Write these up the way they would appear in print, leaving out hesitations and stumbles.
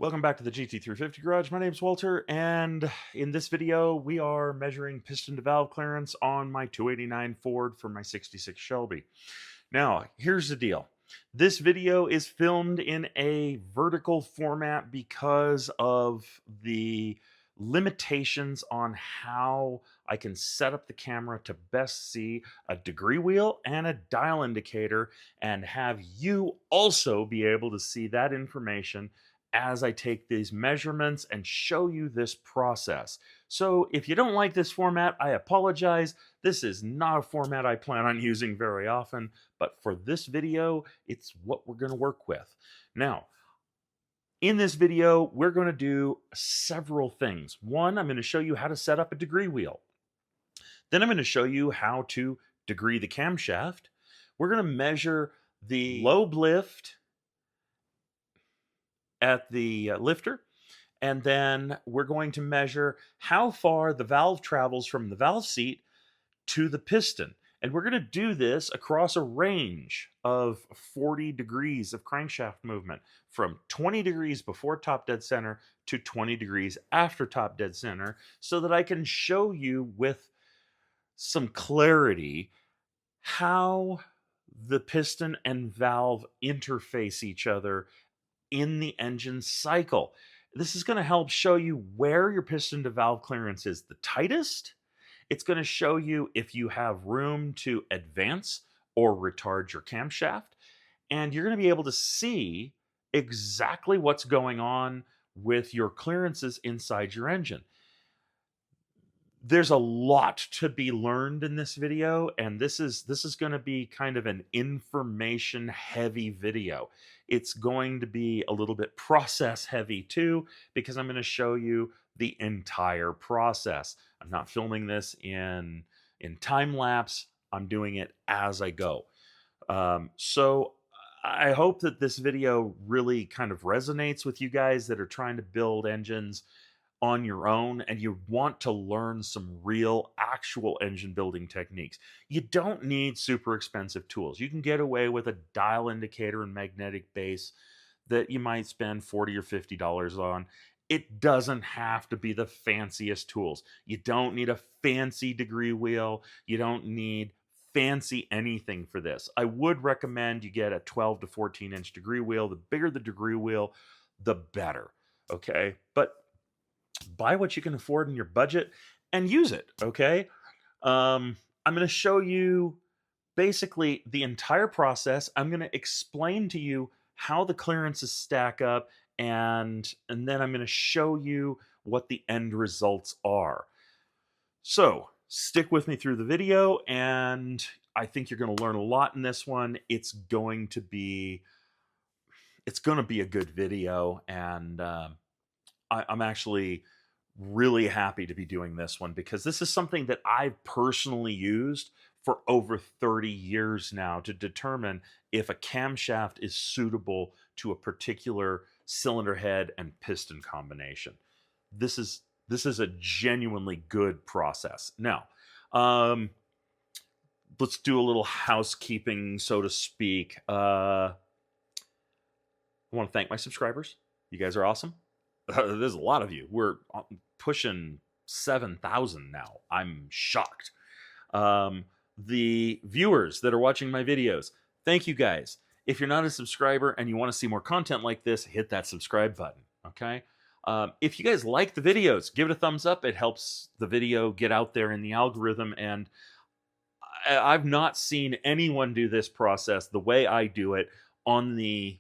Welcome back to the GT350 Garage. My name's Walter, and in this video, we are measuring piston to valve clearance on my 289 Ford for my 66 Shelby. Now, here's the deal. This video is filmed in a vertical format because of the limitations on how I can set up the camera to best see a degree wheel and a dial indicator and have you also be able to see that information as I take these measurements and show you this process. So if you don't like this format, I apologize. This is not a format I plan on using very often, but for this video, it's what we're going to work with. Now, in this video, we're going to do several things. One, I'm going to show you how to set up a degree wheel. Then I'm going to show you how to degree the camshaft. We're going to measure the lobe lift at the lifter, and then we're going to measure how far the valve travels from the valve seat to the piston. And we're going to do this across a range of 40 degrees of crankshaft movement, from 20 degrees before top dead center to 20 degrees after top dead center, so that I can show you with some clarity how the piston and valve interface each other in the engine cycle. This is going to help show you where your piston to valve clearance is the tightest. It's going to show you if you have room to advance or retard your camshaft. And you're going to be able to see exactly what's going on with your clearances inside your engine. There's a lot to be learned in this video, and this is going to be kind of an information heavy video. It's going to be a little bit process heavy too, because I'm going to show you the entire process. I'm not filming this in time lapse. I'm doing it as I go. So I hope that this video really kind of resonates with you guys that are trying to build engines on your own and you want to learn some real actual engine building techniques. You don't need super expensive tools. You can get away with a dial indicator and magnetic base that you might spend $40 or $50 on. It doesn't have to be the fanciest tools. You don't need a fancy degree wheel. You don't need fancy anything for this. I would recommend you get a 12 to 14 inch degree wheel. The bigger the degree wheel, the better. Okay, but buy what you can afford in your budget and use it. Okay. I'm going to show you basically the entire process. I'm going to explain to you how the clearances stack up, and then I'm going to show you what the end results are. So stick with me through the video, and I think you're going to learn a lot in this one. It's going to be a good video, and I'm actually really happy to be doing this one because this is something that I've personally used for over 30 years now to determine if a camshaft is suitable to a particular cylinder head and piston combination. This is a genuinely good process. Now, let's do a little housekeeping, so to speak. I want to thank my subscribers. You guys are awesome. There's a lot of you. We're pushing 7,000 now. I'm shocked. The viewers that are watching my videos, thank you guys. If you're not a subscriber and you want to see more content like this, hit that subscribe button, okay? If you guys like the videos, give it a thumbs up. It helps the video get out there in the algorithm, and I've not seen anyone do this process the way I do it on the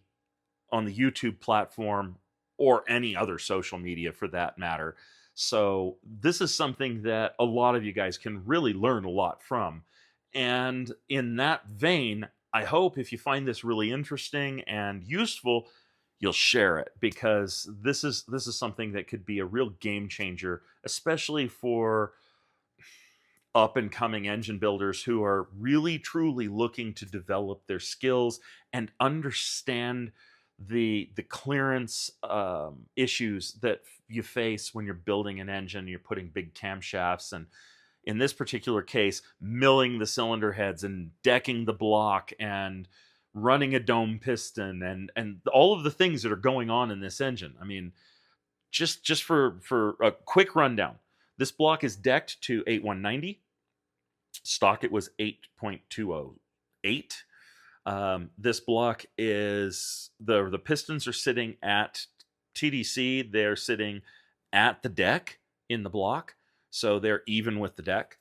YouTube platform or any other social media for that matter. So this is something that a lot of you guys can really learn a lot from. And in that vein, I hope if you find this really interesting and useful, you'll share it, because this is something that could be a real game changer, especially for up and coming engine builders who are really truly looking to develop their skills and understand the clearance issues that you face when you're building an engine. You're putting big camshafts, and in this particular case, milling the cylinder heads and decking the block and running a dome piston, and all of the things that are going on in this engine. I mean, just for a quick rundown, this block is decked to 8190. Stock it was 8.208. This block is the pistons are sitting at TDC. They're sitting at the deck in the block, so they're even with the deck.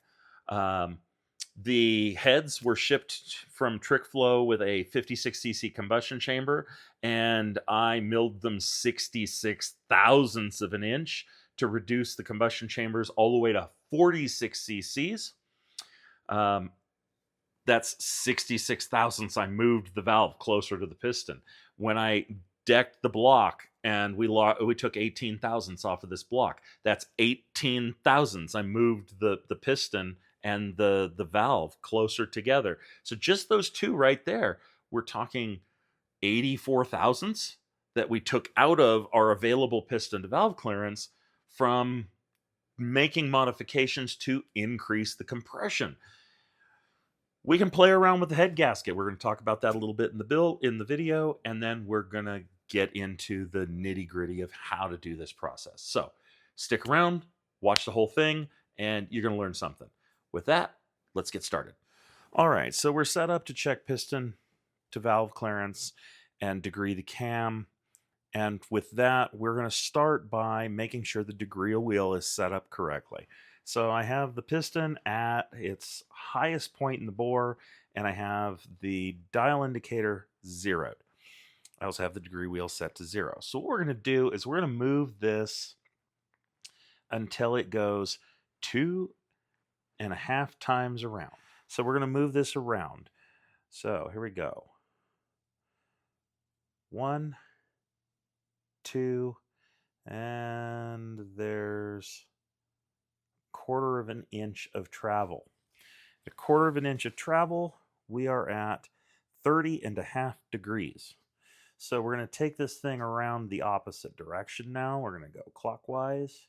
The heads were shipped from TrickFlow with a 56cc combustion chamber, and I milled them 66 thousandths of an inch to reduce the combustion chambers all the way to 46 cc's. That's 66 thousandths. I moved the valve closer to the piston. When I decked the block and we took 18 thousandths off of this block, that's 18 thousandths. I moved the piston and the valve closer together. So just those two right there, we're talking 84 thousandths that we took out of our available piston to valve clearance from making modifications to increase the compression. We can play around with the head gasket. We're going to talk about that a little bit in the video, and then we're going to get into the nitty-gritty of how to do this process. So stick around, watch the whole thing, and you're going to learn something. With that, let's get started. All right, so we're set up to check piston to valve clearance and degree the cam. And with that, we're going to start by making sure the degree wheel is set up correctly. So I have the piston at its highest point in the bore, and I have the dial indicator zeroed. I also have the degree wheel set to 0. So what we're going to do is we're going to move this until it goes 2.5 times around. So we're going to move this around. So here we go. 1, 2, and there's 1/4 of an inch of travel. At 1/4 of an inch of travel, we are at 30.5 degrees. So we're going to take this thing around the opposite direction now. We're going to go clockwise,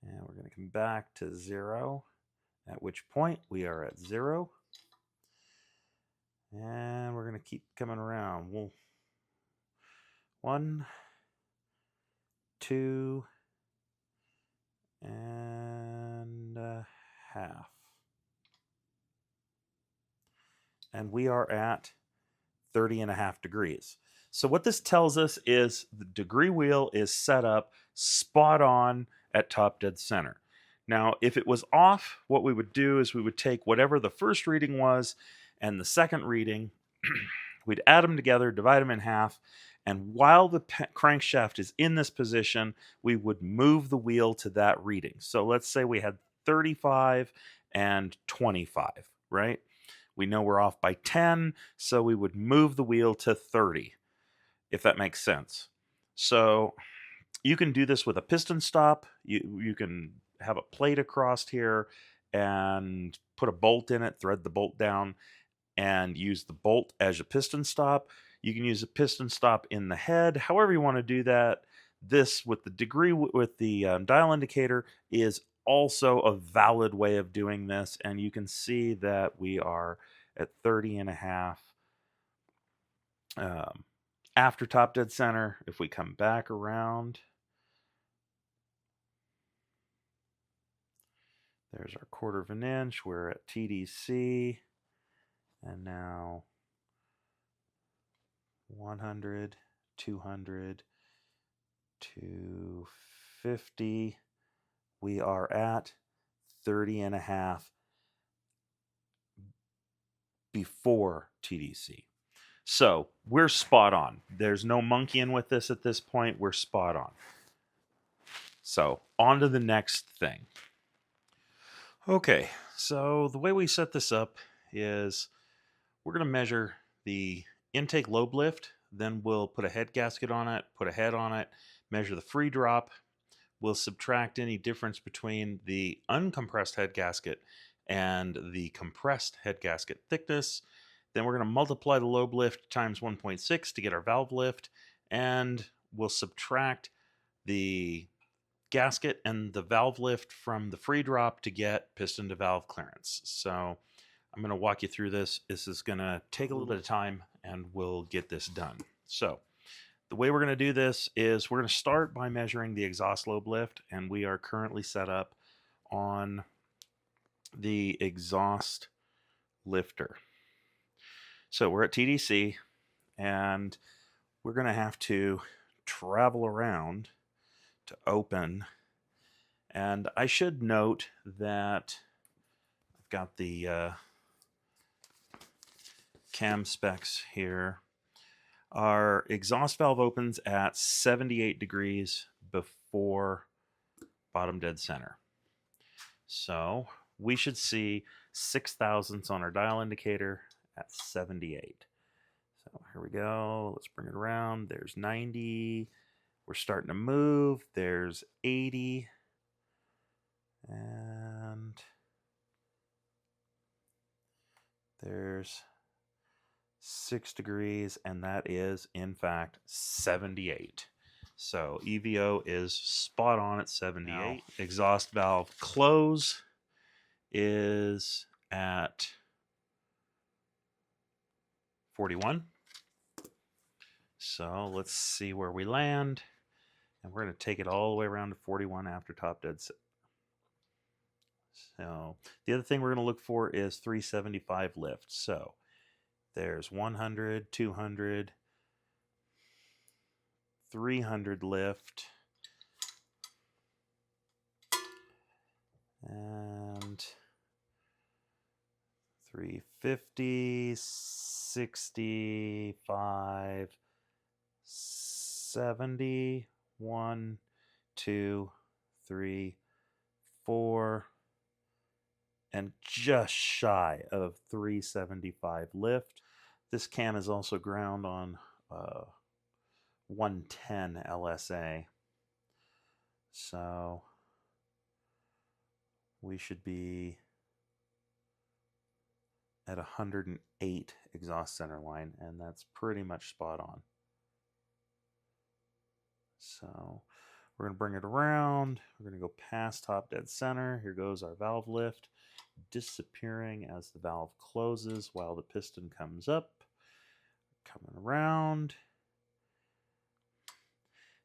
and we're going to come back to 0, at which point we are at 0. And we're going to keep coming around. 1, 2, and a half. And we are at 30.5 degrees. So what this tells us is the degree wheel is set up spot on at top dead center. Now, if it was off, what we would do is we would take whatever the first reading was and the second reading, we'd add them together, divide them in half, and while the crankshaft is in this position, we would move the wheel to that reading. So let's say we had 35 and 25, right? We know we're off by 10, so we would move the wheel to 30, if that makes sense. So you can do this with a piston stop. You can have a plate across here and put a bolt in it, thread the bolt down, and use the bolt as a piston stop. You can use a piston stop in the head, however you want to do that. This with the degree, with the dial indicator, is also a valid way of doing this, and you can see that we are at 30.5 after top dead center. If we come back around, there's our 1/4 of an inch. We're at TDC, and now 100, 200, 250. We are at 30.5 before TDC. So we're spot on. There's no monkeying with this at this point. We're spot on. So on to the next thing. Okay, so the way we set this up is we're going to measure the intake lobe lift, then we'll put a head gasket on it, put a head on it, measure the free drop. We'll subtract any difference between the uncompressed head gasket and the compressed head gasket thickness. Then we're going to multiply the lobe lift times 1.6 to get our valve lift, and we'll subtract the gasket and the valve lift from the free drop to get piston to valve clearance. So I'm going to walk you through this. This is going to take a little bit of time, and we'll get this done. So the way we're going to do this is we're going to start by measuring the exhaust lobe lift, and we are currently set up on the exhaust lifter. So we're at TDC, and we're going to have to travel around to open. And I should note that I've got the cam specs here. Our exhaust valve opens at 78 degrees before bottom dead center. So we should see 6 thousandths on our dial indicator at 78. So here we go. Let's bring it around. There's 90. We're starting to move. There's 80. And there's 6 degrees, and that is in fact 78. So EVO is spot on at 78. Now, exhaust valve close is at 41. So let's see where we land, and we're going to take it all the way around to 41 after top dead set. So the other thing we're going to look for is 375 lift. So there's 100, 200, 300 lift, and 350, 65, 70, 1, 2, 3, 4, and just shy of 375 lift. This cam is also ground on 110 LSA. So we should be at 108 exhaust center line, and that's pretty much spot on. So we're going to bring it around. We're going to go past top dead center. Here goes our valve lift, disappearing as the valve closes while the piston comes up. Coming around.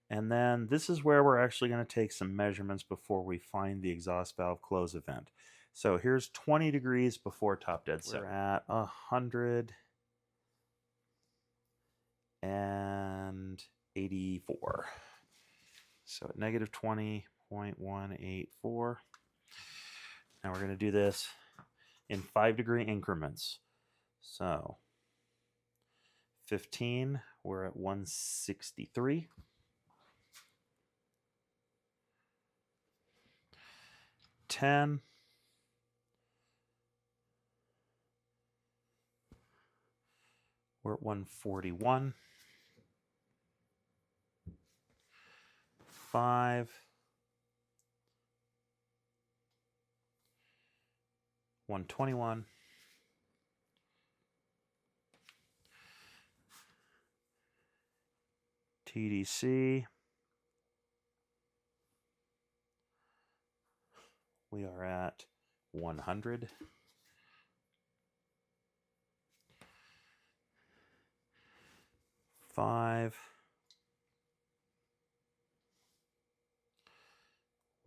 And then this is where we're actually going to take some measurements before we find the exhaust valve close event. So here's 20 degrees before top dead center. We're at 184. So at negative 20.184. Now we're going to do this in 5-degree increments. So 15, we're at 163. 10, we're at 141. 5, 121. 'TDC, we are at 100. 5,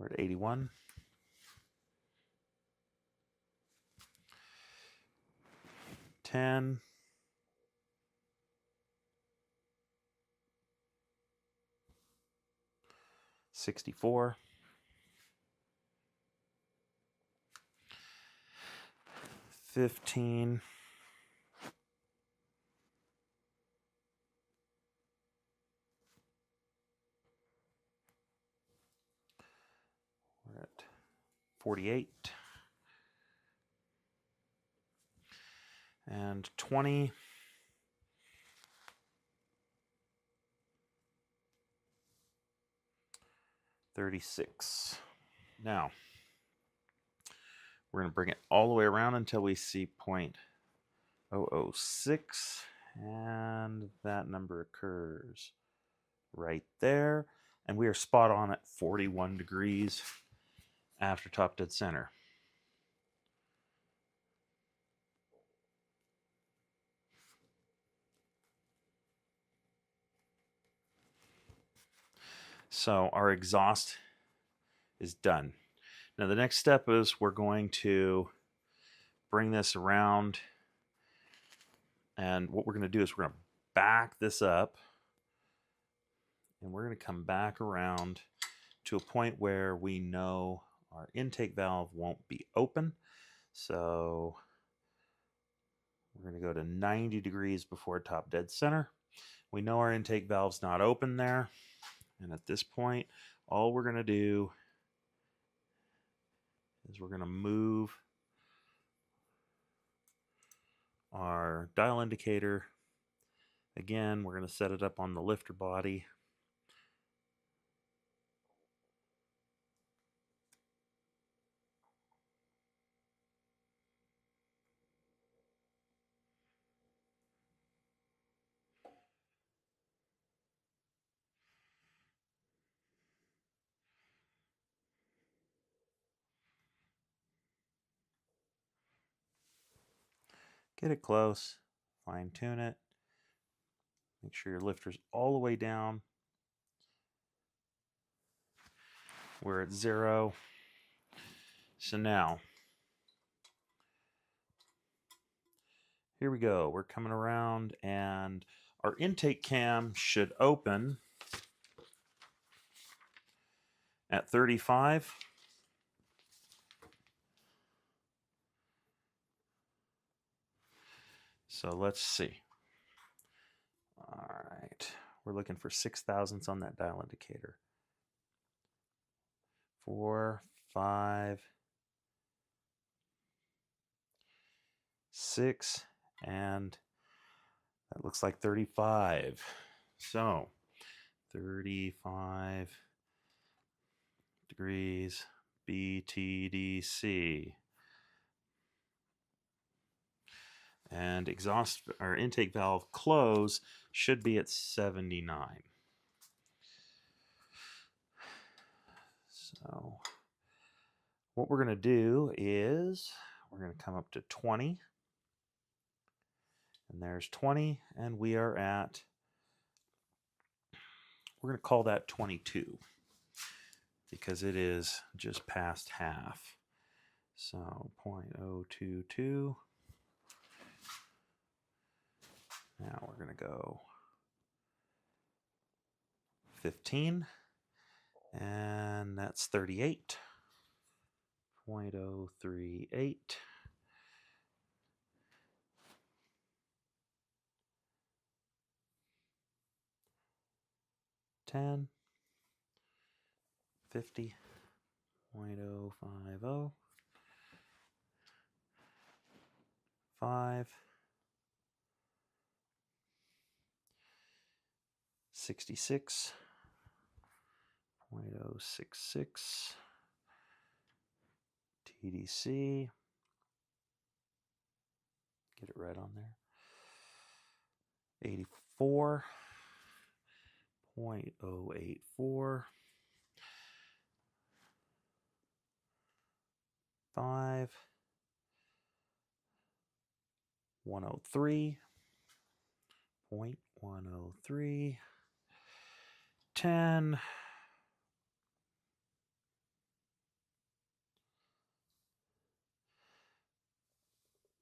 we're at 81. 10, 64. 15, 48. And 20. 36. Now, we're going to bring it all the way around until we see 0.006, and that number occurs right there. And we are spot on at 41 degrees after top dead center. So our exhaust is done. Now the next step is we're going to bring this around, and what we're going to do is we're going to back this up, and we're going to come back around to a point where we know our intake valve won't be open. So we're going to go to 90 degrees before top dead center. We know our intake valve's not open there, and at this point all we're going to do is we're going to move our dial indicator. Again, we're going to set it up on the lifter body. Get it close, fine tune it, make sure your lifter's all the way down. We're at 0. So now, here we go. We're coming around, and our intake cam should open at 35. So let's see. All right, we're looking for 6 thousandths on that dial indicator. 4, 5, 6, and that looks like 35. So 35 degrees BTDC. And exhaust or intake valve close should be at 79. So what we're going to do is we're going to come up to 20. And there's 20, and we are at, we're going to call that 22 because it is just past half. So 0.022. Now we're going to go 15, and that's 38. 0.038. 10, 50, 0.050, 5, 66, 0.066, TDC, get it right on there, 84, 0.084, 5, 103, 0.103, 10,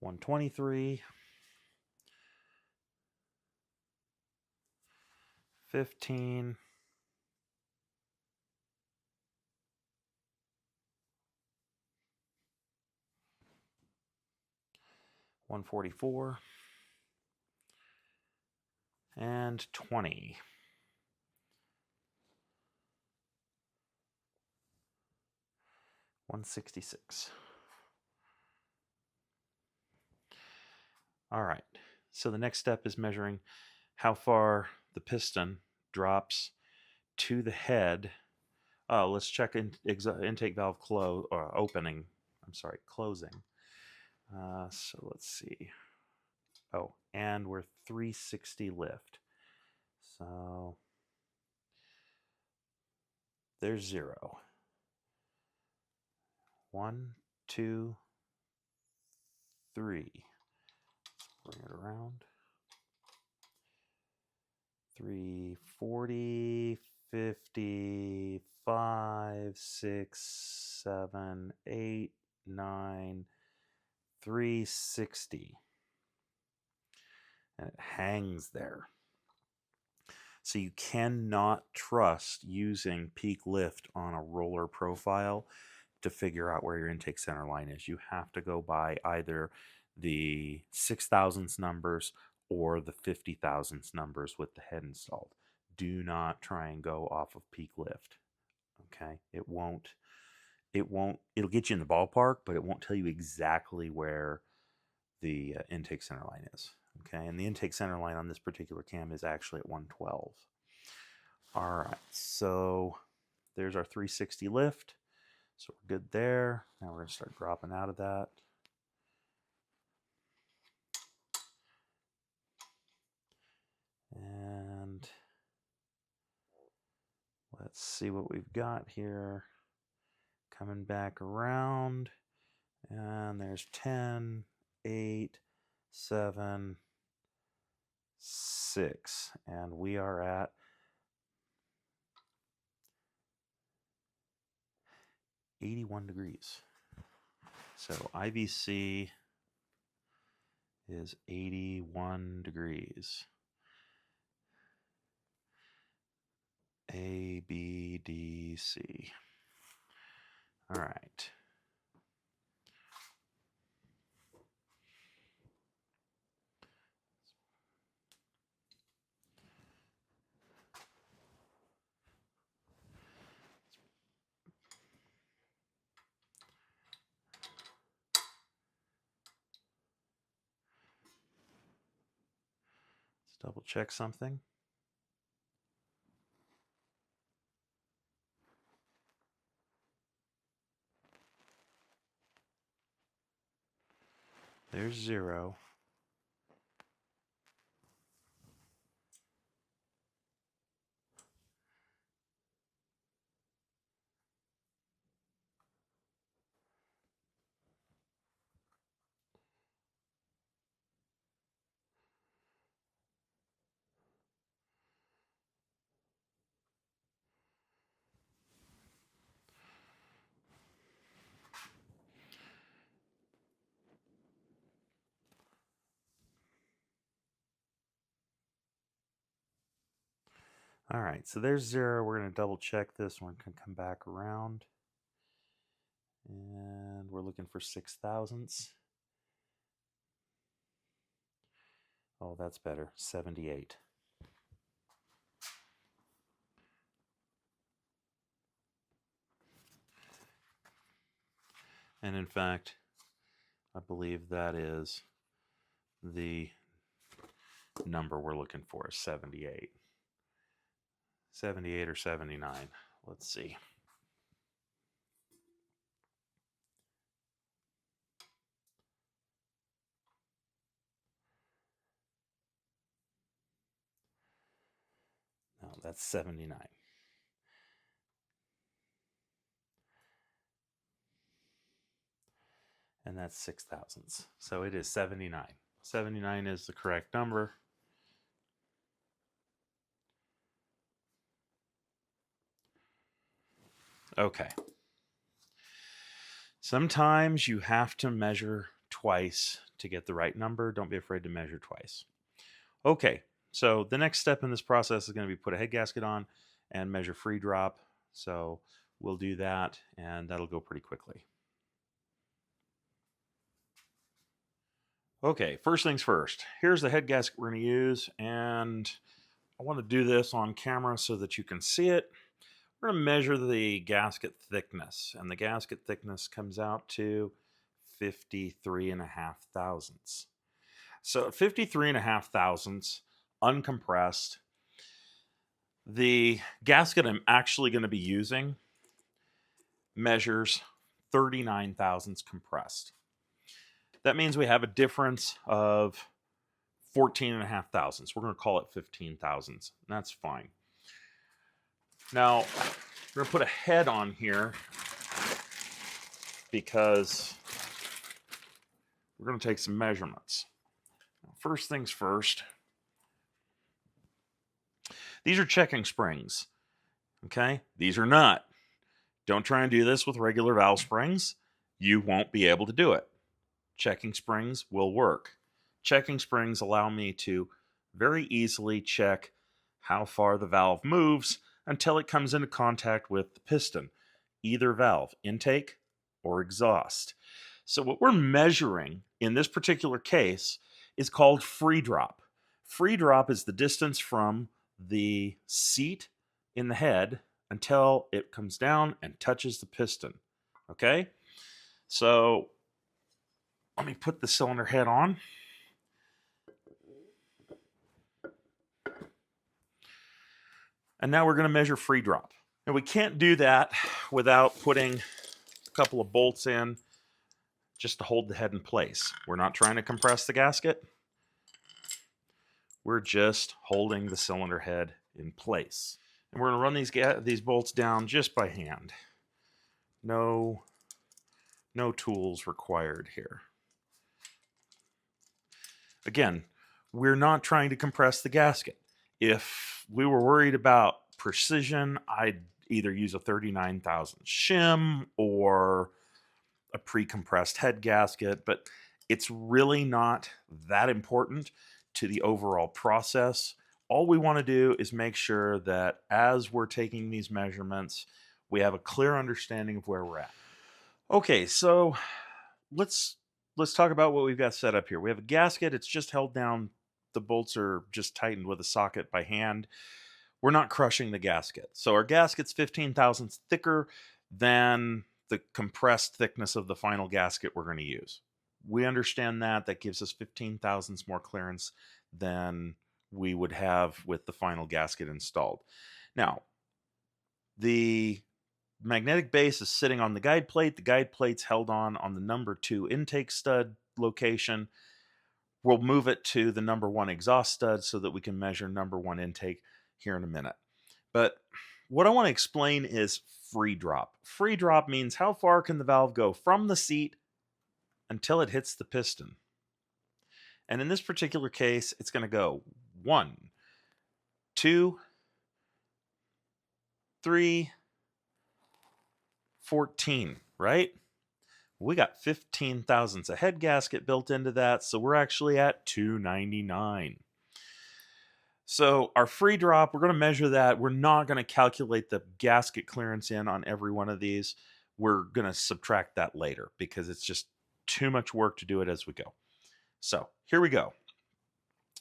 123, 15, 144, and 20. $166. All right, so the next step is measuring how far the piston drops to the head. Oh, let's check intake valve opening. I'm sorry, closing. So let's see. Oh, and we're 360 lift. So there's 0. 1, 2, 3. Bring it around. 340, 55, 6, 7, 8, 9, 360. And it hangs there. So you cannot trust using peak lift on a roller profile to figure out where your intake center line is. You have to go by either the 6,000ths numbers or the 50,000ths numbers with the head installed. Do not try and go off of peak lift. Okay, it'll get you in the ballpark, but it won't tell you exactly where the intake center line is. Okay, and the intake center line on this particular cam is actually at 112. All right, so there's our 360 lift. So we're good there. Now we're going to start dropping out of that. And let's see what we've got here. Coming back around. And there's 10, 8, 7, 6. And we are at 81 degrees. So IVC is 81 degrees. A, B, D, C. All right. Let's double check something. There's 0. All right, so there's 0. We're going to double check this. We're going to come back around. And we're looking for 6,000ths. Oh, that's better. 78. And in fact, I believe that is the number we're looking for, 78. 78 or 79. Let's see. No, that's 79. And that's 6,000ths. So it is 79. 79 is the correct number. Okay. Sometimes you have to measure twice to get the right number. Don't be afraid to measure twice. Okay, so the next step in this process is going to be put a head gasket on and measure free drop. So we'll do that, and that'll go pretty quickly. Okay, first things first. Here's the head gasket we're going to use, and I want to do this on camera so that you can see it. We're going to measure the gasket thickness, and the gasket thickness comes out to 53.5 thousandths. So 53.5 thousandths, uncompressed. The gasket I'm actually going to be using measures 39 thousandths compressed. That means we have a difference of 14.5 thousandths. We're going to call it 15 thousandths. That's fine. Now, we're going to put a head on here because we're going to take some measurements. First things first, these are checking springs. Okay, these are not. Don't try and do this with regular valve springs. You won't be able to do it. Checking springs will work. Checking springs allow me to very easily check how far the valve moves until it comes into contact with the piston, either valve, intake or exhaust. So what we're measuring in this particular case is called free drop. Free drop is the distance from the seat in the head until it comes down and touches the piston. Okay? So let me put the cylinder head on. And now we're going to measure free drop. And we can't do that without putting a couple of bolts in just to hold the head in place. We're not trying to compress the gasket. We're just holding the cylinder head in place. And we're going to run these bolts down just by hand. No tools required here. Again, we're not trying to compress the gasket. If we were worried about precision, I'd either use a 39,000 shim or a pre-compressed head gasket, but it's really not that important to the overall process. All we want to do is make sure that as we're taking these measurements, we have a clear understanding of where we're at. Okay, so let's talk about what we've got set up here. We have a gasket. It's just held down. The bolts are just tightened with a socket by hand. We're not crushing the gasket. So our gasket's 15 thousandths thicker than the compressed thickness of the final gasket we're going to use. We understand that. That gives us 15 thousandths more clearance than we would have with the final gasket installed. Now, the magnetic base is sitting on the guide plate. The guide plate's held on the number 2 intake stud location. We'll move it to the number 1 exhaust stud so that we can measure number 1 intake here in a minute. But what I want to explain is free drop. Free drop means how far can the valve go from the seat until it hits the piston. And in this particular case, it's going to go 1, 2, 3, 14, right? We got 15 thousandths of head gasket built into that, so we're actually at 299. So our free drop, we're going to measure that. We're not going to calculate the gasket clearance in on every one of these. We're going to subtract that later because it's just too much work to do it as we go. So here we go.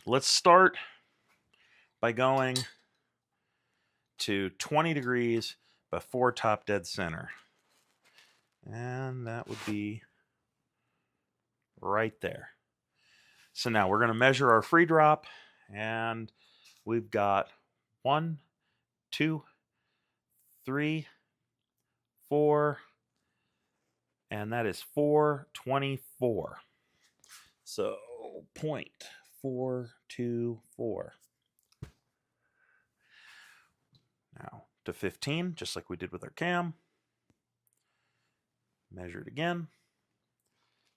Let's start by going to 20 degrees before top dead center. And that would be right there. So now we're going to measure our free drop, and we've got 1, 2, 3, 4, and that is 424. So 0.424. Now to 15, just like we did with our cam. Measure it again.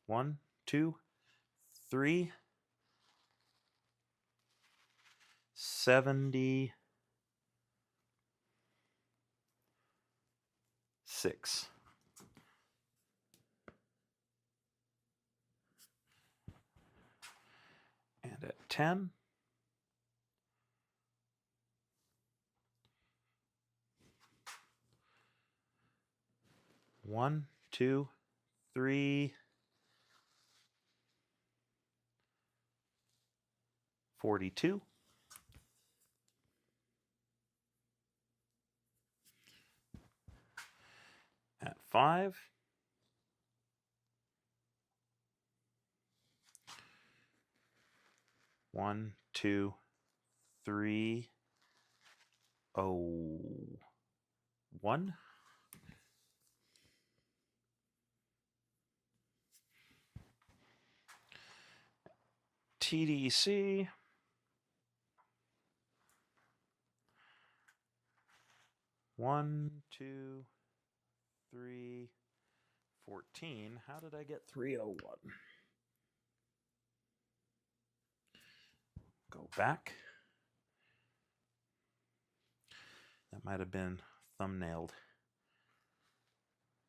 1, 2, 3, 76. And at 10, 1, 2, 3, 42. At 5, 1, 2, 3, 1. TDC. 1, 2, 3, 14. How did I get 301? Go back. That might have been thumbnailed.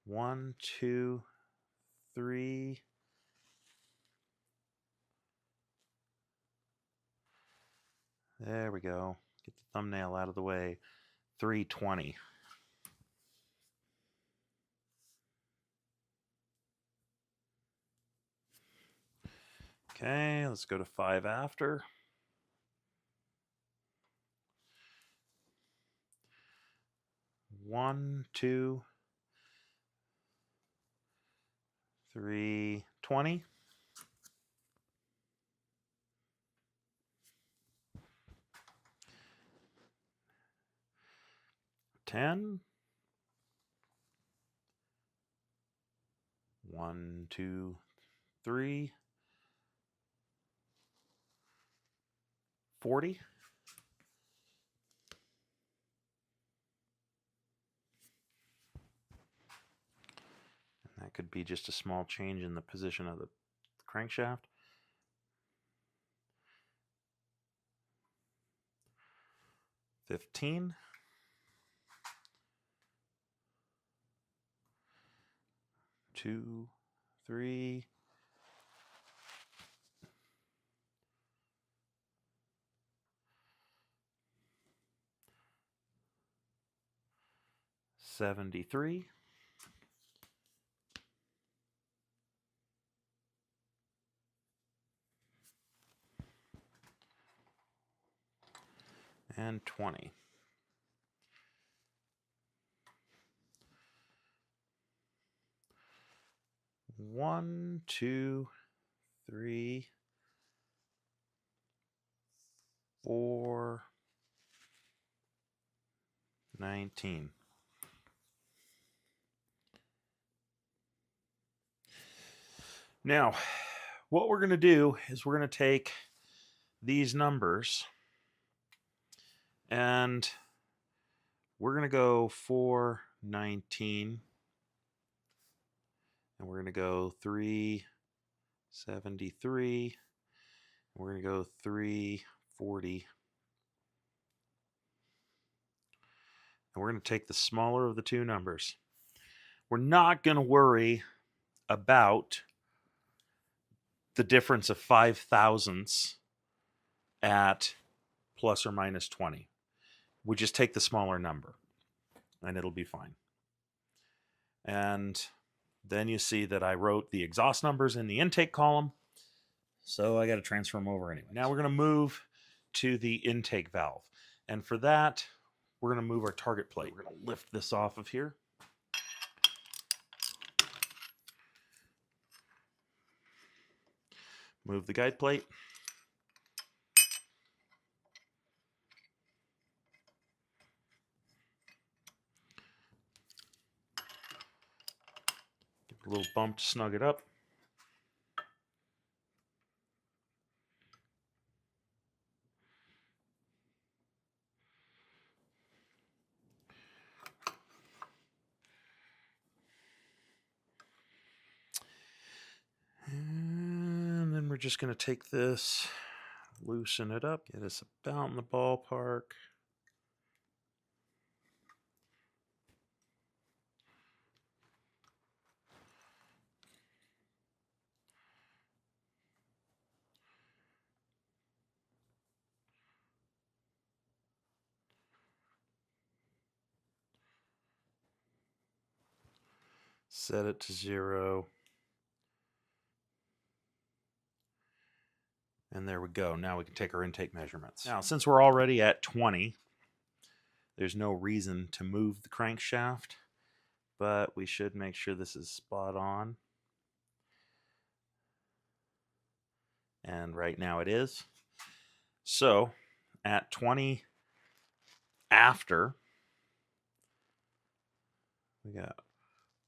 1, 2, 3. There we go. Get the thumbnail out of the way. 320. Okay, let's go to 5 after. 1, 2, 3, 20. 10. 1, 2, 3. 40. And that could be just a small change in the position of the crankshaft. 15. 2, 3. 73. And 20. One, 2, 3, 4, 19. Now, what we're going to do is we're going to take these numbers and we're going to go 419 and we're going to go 373. We're going to go 340. And we're going to take the smaller of the two numbers. We're not going to worry about the difference of 5 thousandths at plus or minus 20. We just take the smaller number and it'll be fine. And then you see that I wrote the exhaust numbers in the intake column. So I got to transfer them over anyway. Now we're going to move to the intake valve. And for that, we're going to move our target plate. We're going to lift this off of here. Move the guide plate. Give it a little bump to snug it up. And then we're just going to take this, loosen it up, get us about in the ballpark. Set it to 0. And there we go. Now we can take our intake measurements. Now, since we're already at 20, there's no reason to move the crankshaft, but we should make sure this is spot on. And right now it is. So at 20 after, we got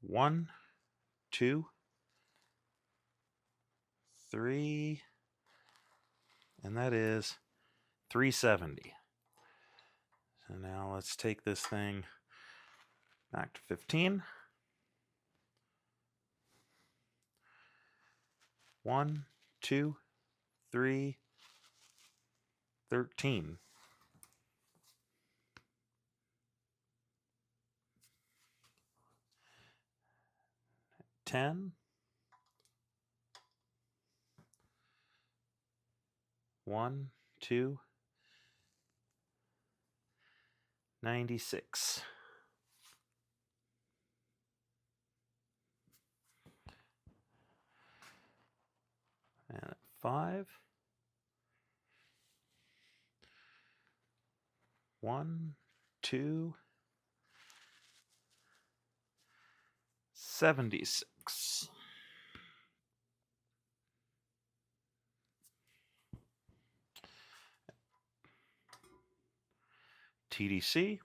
1, 2, 3, and that is 370. So now let's take this thing back to 15. 1, 2, 3, 13. 10, 1, 2, 96. And 5, 1, 2, 76. TDC,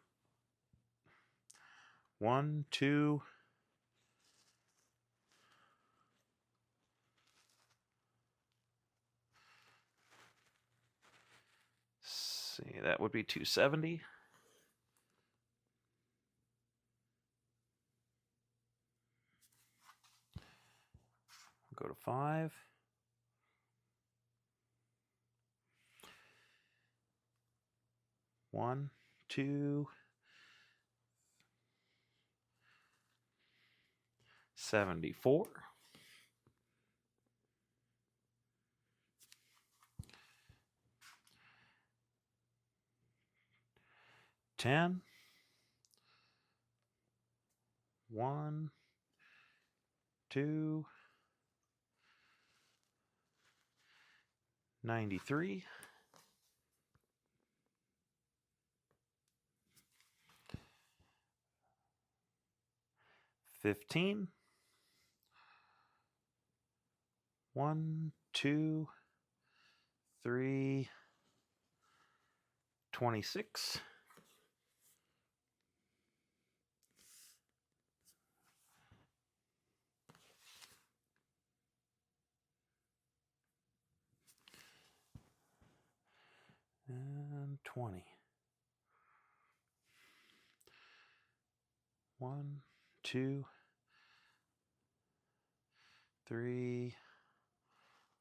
1, 2, see, that would be 270. Go to 5. 1, 2, 74. 10, 1, 2, 93. 15, 1, 2, 3, 26. And 20. 1, 2, 3,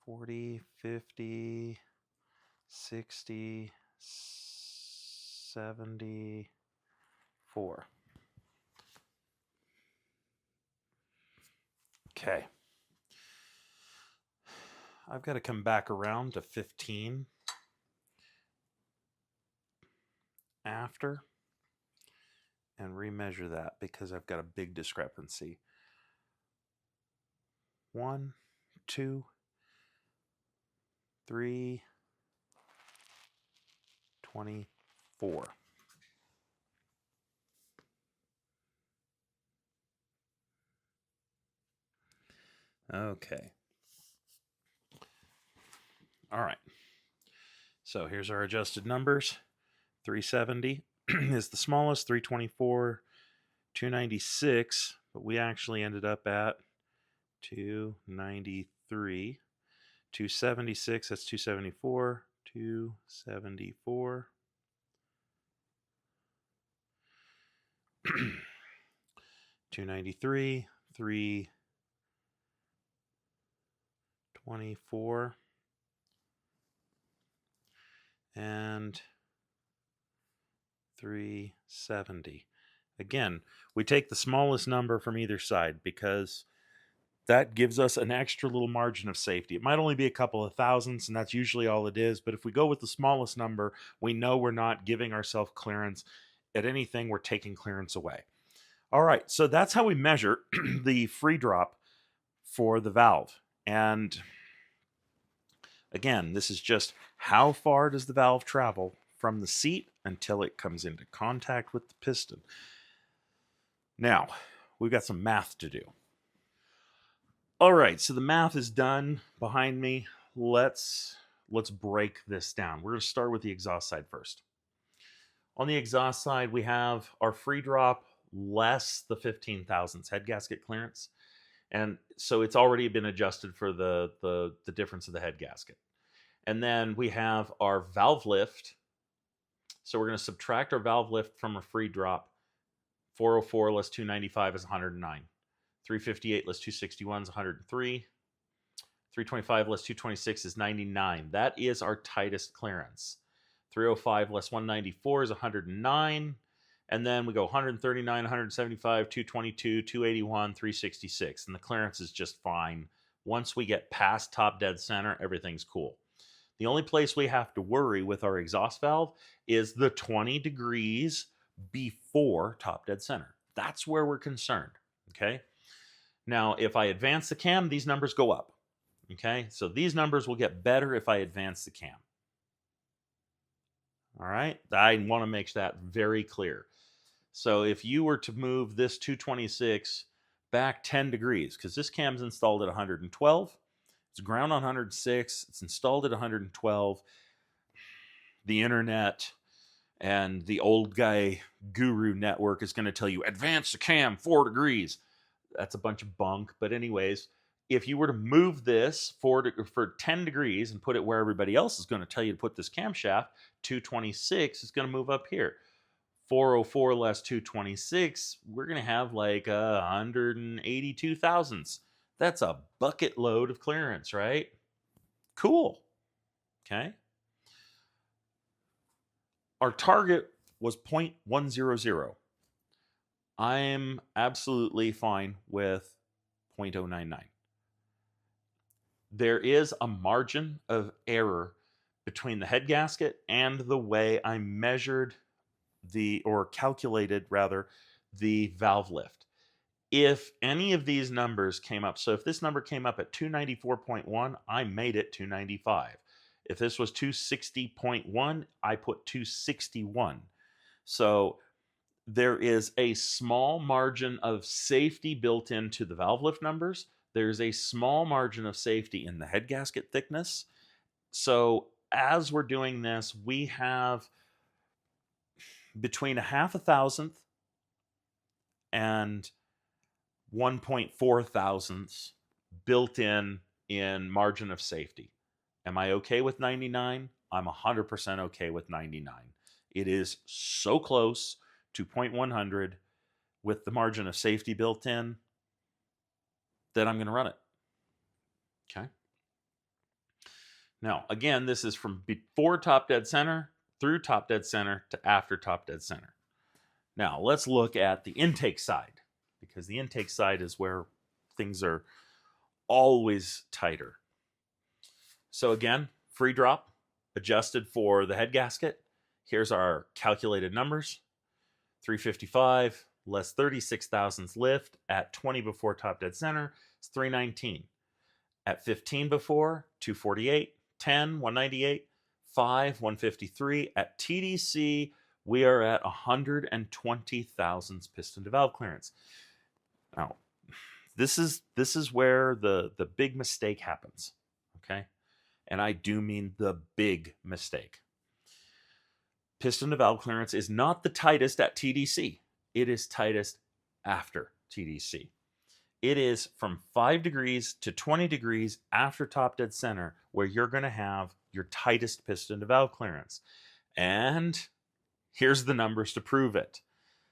40, 50, 60, 74. Okay. I've got to come back around to 15 after and remeasure that because I've got a big discrepancy. 1, 2, 3, 24. Okay. All right. So here's our adjusted numbers. 370 is the smallest, 324, 296, but we actually ended up at 293, 276, that's 274, 274, 293, 324, and 370. Again, we take the smallest number from either side because that gives us an extra little margin of safety. It might only be a couple of thousandths, and that's usually all it is. But if we go with the smallest number, we know we're not giving ourselves clearance at anything. We're taking clearance away. All right, so that's how we measure the free drop for the valve. And again, this is just how far does the valve travel from the seat until it comes into contact with the piston. Now, we've got some math to do. All right, so the math is done behind me. Let's break this down. We're going to start with the exhaust side first. On the exhaust side, we have our free drop less the 15 thousandths head gasket clearance. And so it's already been adjusted for the difference of the head gasket. And then we have our valve lift. So we're going to subtract our valve lift from a free drop. 404 less 295 is 109. 358 less 261 is 103. 325 less 226 is 99. That is our tightest clearance. 305 less 194 is 109. And then we go 139, 175, 222, 281, 366. And the clearance is just fine. Once we get past top dead center, everything's cool. The only place we have to worry with our exhaust valve is the 20 degrees before top dead center. That's where we're concerned, okay? Now, if I advance the cam, these numbers go up, okay? So these numbers will get better if I advance the cam. All right, I want to make that very clear. So if you were to move this 226 back 10 degrees, because this cam's installed at 112, it's ground on 106, it's installed at 112, the internet and the old guy guru network is going to tell you, advance the cam 4 degrees. That's a bunch of bunk. But anyways, if you were to move this for 10 degrees and put it where everybody else is going to tell you to put this camshaft, 226 is going to move up here. 404 less 226, we're going to have like 182 thousandths. That's a bucket load of clearance, right? Cool. Okay. Our target was 0.100. I'm absolutely fine with 0.099. There is a margin of error between the head gasket and the way I measured calculated rather, the valve lift. If any of these numbers came up, so if this number came up at 294.1, I made it 295. If this was 260.1, I put 261. So there is a small margin of safety built into the valve lift numbers. There's a small margin of safety in the head gasket thickness. So as we're doing this, we have between 0.5 thousandth and 1.4 thousandths built in margin of safety. Am I okay with 99? I'm 100% okay with 99. It is so close to 0.100 with the margin of safety built in that I'm going to run it. Okay. Now, again, this is from before top dead center through top dead center to after top dead center. Now, let's look at the intake side, because the intake side is where things are always tighter. So again, free drop, adjusted for the head gasket. Here's our calculated numbers. 355 less 36 thousandths lift at 20 before top dead center is 319. At 15 before, 248, 10, 198, 5, 153. At TDC, we are at 120 thousandths piston to valve clearance. Now, this is where the big mistake happens, okay? And I do mean the big mistake. Piston to valve clearance is not the tightest at TDC. It is tightest after TDC. It is from 5 degrees to 20 degrees after top dead center where you're going to have your tightest piston to valve clearance. And here's the numbers to prove it.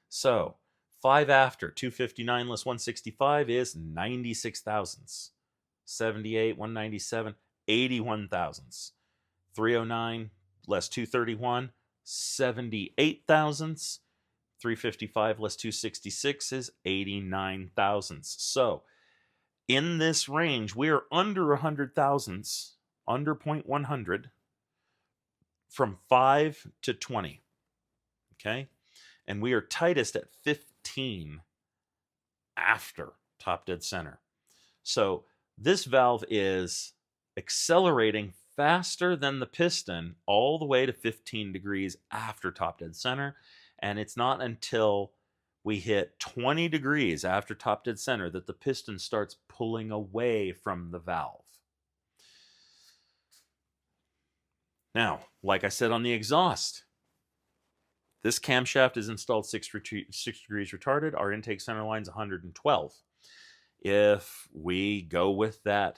So 5 after 259 less 165 is 96 thousandths. 78, 197, 81 thousandths. 309 less 231, 78 thousandths. 355 less 266 is 89 thousandths. So in this range, we are under 100 thousandths, under 0.100, from 5 to 20. Okay? And we are tightest at 15 after top dead center. So this valve is accelerating faster than the piston all the way to 15 degrees after top dead center. And it's not until we hit 20 degrees after top dead center that the piston starts pulling away from the valve. Now, like I said on the exhaust, this camshaft is installed 6 degrees retarded. Our intake center line is 112. If we go with that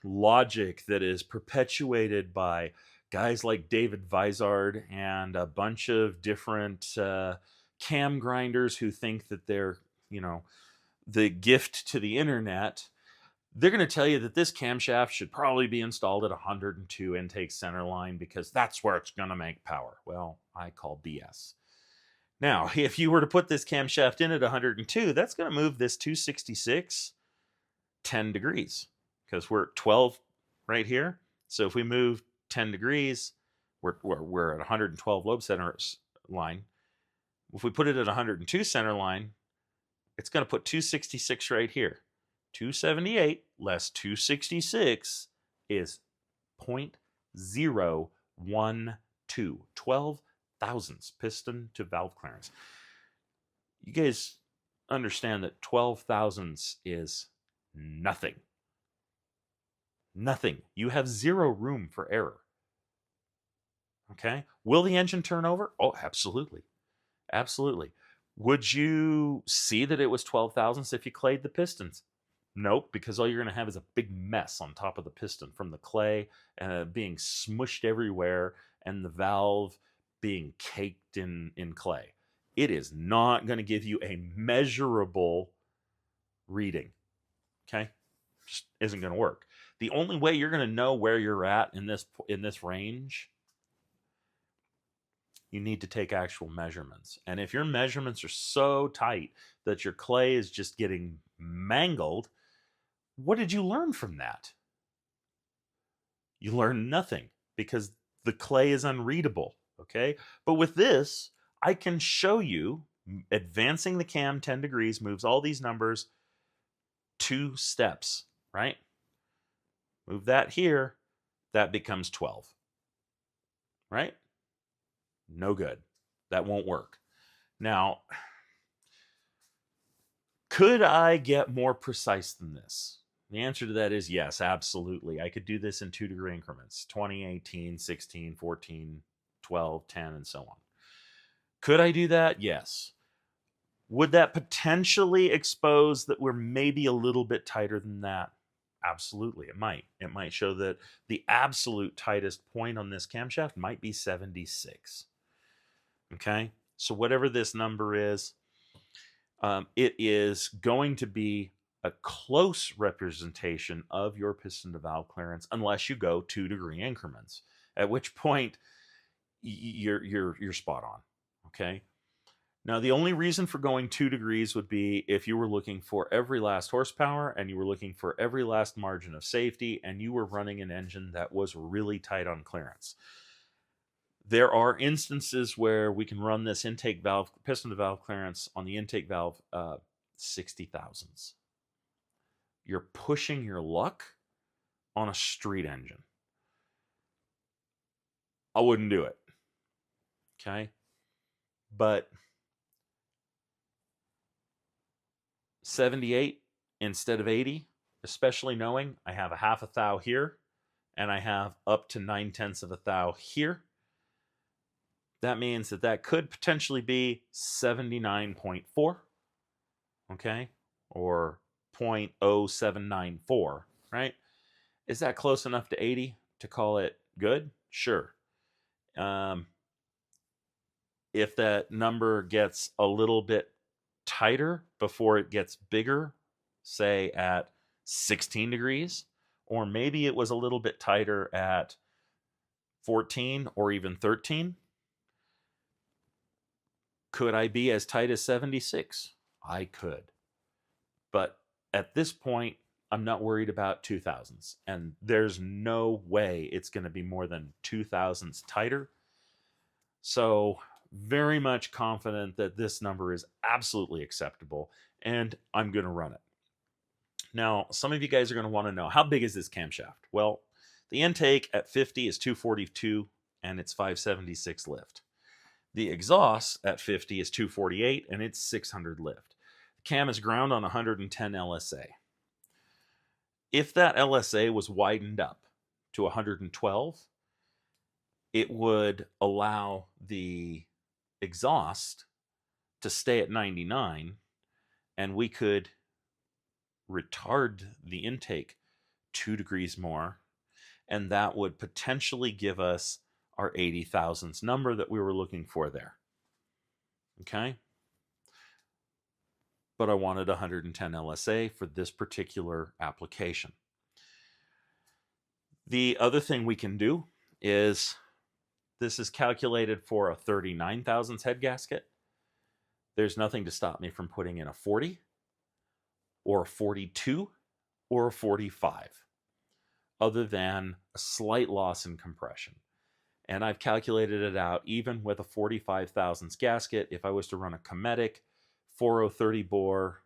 logic that is perpetuated by guys like David Vizard and a bunch of different cam grinders who think that they're, the gift to the internet, they're going to tell you that this camshaft should probably be installed at 102 intake center line because that's where it's going to make power. Well, I call BS. Now, if you were to put this camshaft in at 102, that's going to move this 266 10 degrees because we're at 12 right here. So if we move 10 degrees, we're at 112 lobe center line. If we put it at 102 center line, it's going to put 266 right here. 278 less 266 is 0.012, 12 thousandths piston to valve clearance. You guys understand that 12 thousandths is nothing. Nothing. You have zero room for error. Okay? Will the engine turn over? Oh, absolutely. Absolutely. Would you see that it was 12 thousandths if you clayed the pistons? Nope, because all you're going to have is a big mess on top of the piston from the clay being smushed everywhere and the valve being caked in clay. It is not going to give you a measurable reading. Okay? Just isn't going to work. The only way you're going to know where you're at in this range, you need to take actual measurements. And if your measurements are so tight that your clay is just getting mangled, what did you learn from that? You learned nothing because the clay is unreadable, okay? But with this, I can show you advancing the cam 10 degrees moves all these numbers 2 steps, right? Move that here, that becomes 12, right? No good. That won't work. Now, could I get more precise than this? The answer to that is yes, absolutely. I could do this in 2 degree increments, 20, 18, 16, 14, 12, 10, and so on. Could I do that? Yes. Would that potentially expose that we're maybe a little bit tighter than that? Absolutely, it might. It might show that the absolute tightest point on this camshaft might be 76. Okay, so whatever this number is, it is going to be a close representation of your piston to valve clearance unless you go 2 degree increments, at which point you're spot on. Okay. Now, the only reason for going 2 degrees would be if you were looking for every last horsepower and you were looking for every last margin of safety and you were running an engine that was really tight on clearance. There are instances where we can run this intake valve, piston to valve clearance on the intake valve 60 thousandths. You're pushing your luck on a street engine. I wouldn't do it. Okay? But 78 instead of 80, especially knowing I have a half a thou here and I have up to 9/10 of a thou here. That means that could potentially be 79.4, okay, or 0.0794, right? Is that close enough to 80 to call it good? Sure. If that number gets a little bit tighter before it gets bigger, say at 16 degrees, or maybe it was a little bit tighter at 14 or even 13, could I be as tight as 76? I could. But at this point, I'm not worried about 2 thousandths. And there's no way it's going to be more than 2 thousandths tighter. So very much confident that this number is absolutely acceptable. And I'm going to run it. Now, some of you guys are going to want to know, how big is this camshaft? Well, the intake at 50 is 242 and it's 576 lift. The exhaust at 50 is 248 and it's 600 lift. The cam is ground on 110 LSA. If that LSA was widened up to 112, it would allow the exhaust to stay at 99 and we could retard the intake 2 degrees more, and that would potentially give us our 80 thousandths number that we were looking for there. Okay? But I wanted 110 LSA for this particular application. The other thing we can do is, this is calculated for a 39 thousandths head gasket. there's nothing to stop me from putting in a 40 or a 42 or a 45, other than a slight loss in compression. And I've calculated it out, even with a 45 thousandths gasket, if I was to run a Cometic 4030 bore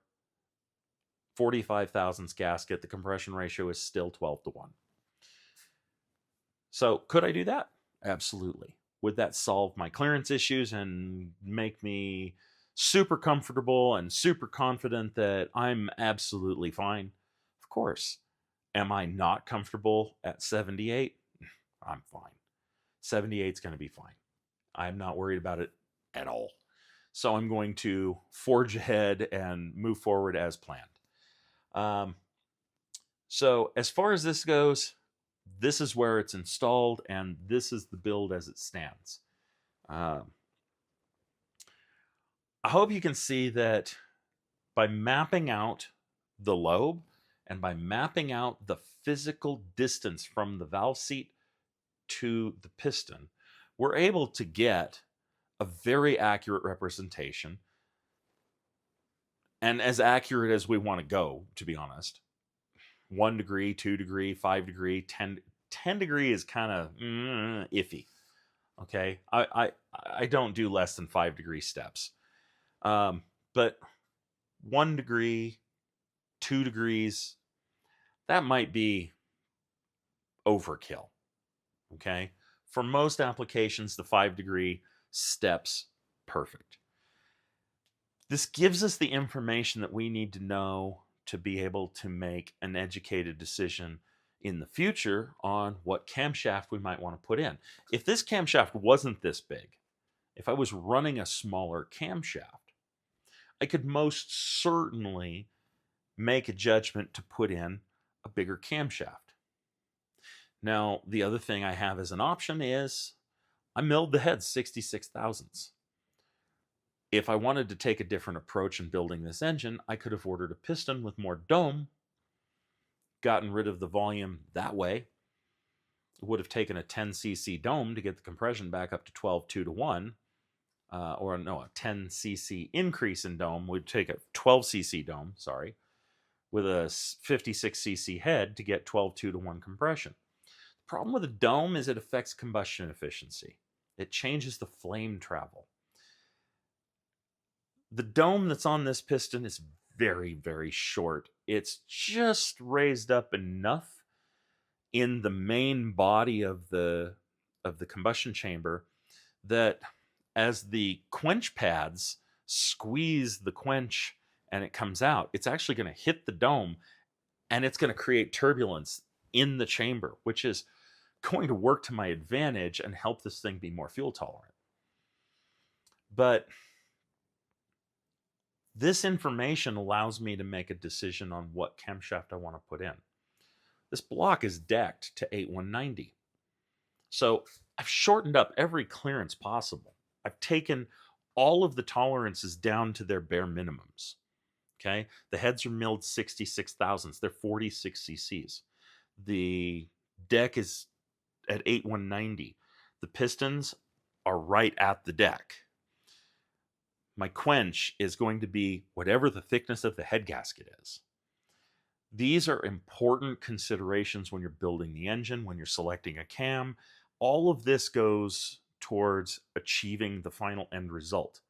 45 thousandths gasket, the compression ratio is still 12:1. So could I do that? Absolutely. Would that solve my clearance issues and make me super comfortable and super confident that I'm absolutely fine? Of course. Am I not comfortable at 78? I'm fine. 78 is going to be fine. I'm not worried about it at all. So I'm going to forge ahead and move forward as planned. So as far as this goes, this is where it's installed, and this is the build as it stands. I hope you can see that by mapping out the lobe and by mapping out the physical distance from the valve seat to the piston, we're able to get a very accurate representation, and as accurate as we want to go, to be honest. 1 degree, 2 degree, 5 degree, 10 degree is kind of iffy. Okay, I don't do less than 5 degree steps, but 1 degree, 2 degrees, that might be overkill. Okay, for most applications, the 5 degree steps perfect. This gives us the information that we need to know to be able to make an educated decision in the future on what camshaft we might want to put in. If this camshaft wasn't this big, if I was running a smaller camshaft, I could most certainly make a judgment to put in a bigger camshaft. Now, the other thing I have as an option is I milled the head 66 thousandths. If I wanted to take a different approach in building this engine, I could have ordered a piston with more dome, gotten rid of the volume that way. It would have taken a 10cc dome to get the compression back up to 12:2:1, or no, a 10cc increase in dome would take a 12cc dome, sorry, with a 56cc head to get 12:2:1 compression. The problem with a dome is it affects combustion efficiency. It changes the flame travel. The dome that's on this piston is very, very short. It's just raised up enough in the main body of the combustion chamber that as the quench pads squeeze the quench and it comes out, it's actually going to hit the dome and it's going to create turbulence in the chamber, which is going to work to my advantage and help this thing be more fuel tolerant. But this information allows me to make a decision on what camshaft I want to put in. This block is decked to 8190. So I've shortened up every clearance possible. I've taken all of the tolerances down to their bare minimums. Okay, the heads are milled 66 thousandths. They're 46 cc's. The deck is at 8190. The pistons are right at the deck. My quench is going to be whatever the thickness of the head gasket is. These are important considerations when you're building the engine, when you're selecting a cam. All of this goes towards achieving the final end result.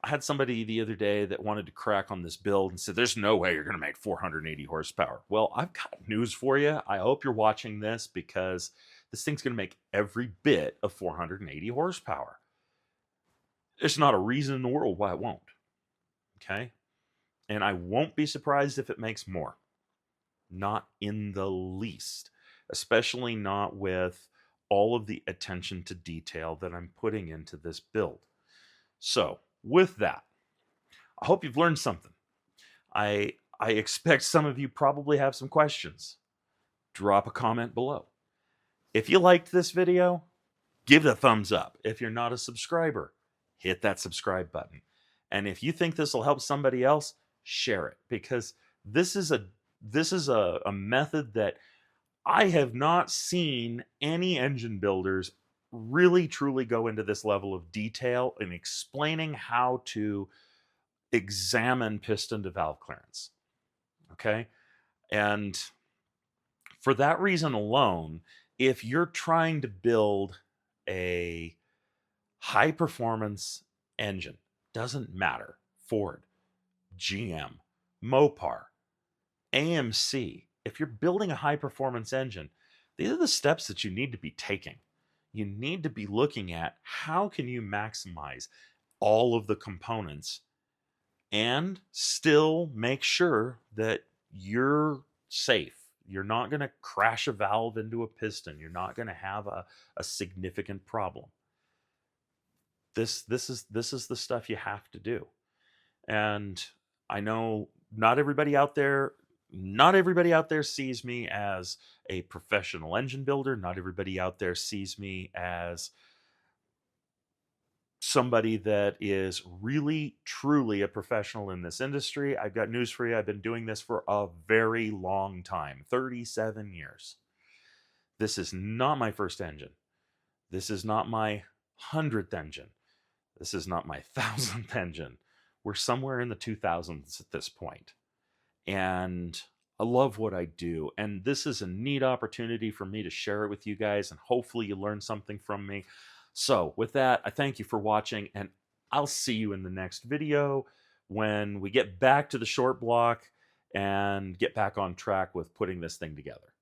I had somebody the other day that wanted to crack on this build and said, there's no way you're going to make 480 horsepower. Well, I've got news for you. I hope you're watching this because this thing's going to make every bit of 480 horsepower. There's not a reason in the world why it won't. Okay? And I won't be surprised if it makes more. Not in the least. Especially not with all of the attention to detail that I'm putting into this build. So, with that, I hope you've learned something. I expect some of you probably have some questions. Drop a comment below. If you liked this video, give it a thumbs up. If you're not a subscriber, hit that subscribe button. And if you think this will help somebody else, share it, because this is a method that I have not seen any engine builders really truly go into this level of detail in explaining how to examine piston to valve clearance. Okay. And for that reason alone, if you're trying to build a high performance engine, doesn't matter, Ford, GM, Mopar, AMC, if you're building a high performance engine, these are the steps that you need to be taking. You need to be looking at how can you maximize all of the components and still make sure that you're safe. You're not going to crash a valve into a piston. You're not going to have a significant problem. This is the stuff you have to do. And I know not everybody out there sees me as a professional engine builder. Not everybody out there sees me as somebody that is really truly a professional in this industry. I've got news for you. I've been doing this for a very long time, 37 years. This is not my first engine. This is not my 100th engine. This is not my 1,000th engine. We're somewhere in the 2000s at this point. And I love what I do. And this is a neat opportunity for me to share it with you guys. And hopefully you learn something from me. So with that, I thank you for watching. And I'll see you in the next video when we get back to the short block and get back on track with putting this thing together.